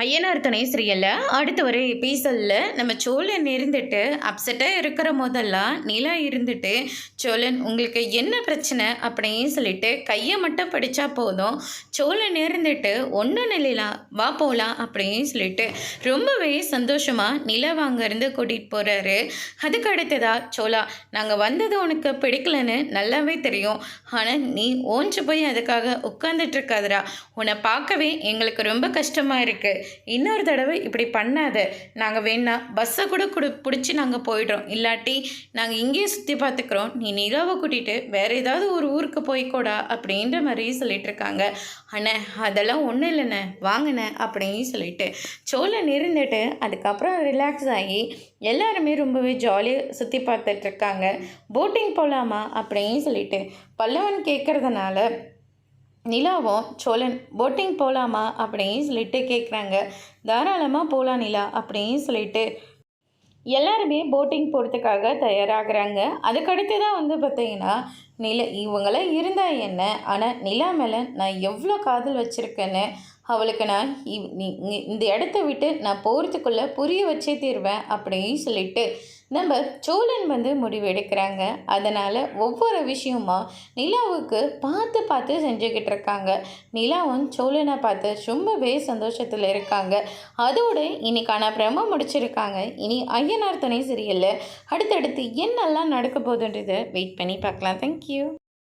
ஐயனார் துணை சீரியலில் அடுத்து வர எபிசோடில் நம்ம சோழன் இருந்துட்டு அப்செட்டாக இருக்கிற போதெல்லாம் நிலா இருந்துட்டு சோழன் உங்களுக்கு என்ன பிரச்சனை அப்படின்னு சொல்லிட்டு கையை மட்டும் படித்தா போதும் சோழன் இருந்துட்டு ஒன்றும் நிலைலாம் வா போகலாம் அப்படின்னு சொல்லிட்டு ரொம்பவே சந்தோஷமாக நிலா அங்கேருந்து கூட்டிகிட்டு போகிறாரு. அதுக்கு அடுத்ததாக சோழா நாங்கள் வந்தது உனக்கு பிடிக்கலன்னு நல்லாவே தெரியும், ஆனால் நீ ஓஞ்சு போய் அதுக்காக உட்காந்துட்டு இருக்காதரா, உன்னை பார்க்கவே எங்களுக்கு ரொம்ப கஷ்டமாக இருக்குது. இன்னொரு தடவை இப்படி பண்ணாத, நாங்கள் வேணா பஸ்ஸை கூட பிடிச்சி நாங்கள் போயிடுறோம், இல்லாட்டி நாங்கள் இங்கேயே சுற்றி பார்த்துக்குறோம், நீ நிலாவை கூட்டிகிட்டு வேறு ஏதாவது ஒரு ஊருக்கு போய்க்கூடா அப்படின்ற மாதிரி சொல்லிட்டு இருக்காங்க. அண்ணே அதெல்லாம் ஒன்றும் இல்லைண்ணே வாங்கினே அப்படின்னு சொல்லிட்டு சோழன் இருந்துட்டு அதுக்கப்புறம் ரிலாக்ஸ் ஆகி எல்லாருமே ரொம்பவே ஜாலியாக சுற்றி பார்த்துட்ருக்காங்க. போட்டிங் போகலாமா அப்படின்னு சொல்லிட்டு பல்லவன் கேட்குறதுனால நிலாவும் சோழன் போட்டிங் போகலாமா அப்படின்னு சொல்லிட்டு கேட்குறாங்க. தாராளமாக போகலாம் நிலா அப்படின்னு சொல்லிட்டு எல்லாருமே போட்டிங் போகிறதுக்காக தயாராகிறாங்க. அதுக்கடுத்து தான் பார்த்தீங்கன்னா இவங்களாம் இருந்தால் என்ன, ஆனால் நிலா மேலே நான் எவ்வளோ காதல் வச்சுருக்கேன்னு அவளுக்கு நான் இந்த இடத்த விட்டு நான் போகிறதுக்குள்ளே புரிய வச்சே தீருவேன் அப்படின்னு சொல்லிட்டு நம்ம சோழன் முடிவு எடுக்கிறாங்க. அதனால் ஒவ்வொரு விஷயமா நிலாவுக்கு பார்த்து பார்த்து செஞ்சுக்கிட்டு இருக்காங்க. நிலாவும் சோழனை பார்த்து ரொம்பவே சந்தோஷத்தில் இருக்காங்க. அதோடு இன்னைக்கான பிரம முடிச்சிருக்காங்க. இனி ஐயனார் துணை சீரியலில் அடுத்தடுத்து என்னெல்லாம் நடக்க போகுதுன்றதை வெயிட் பண்ணி பார்க்கலாம். தேங்க்யூ.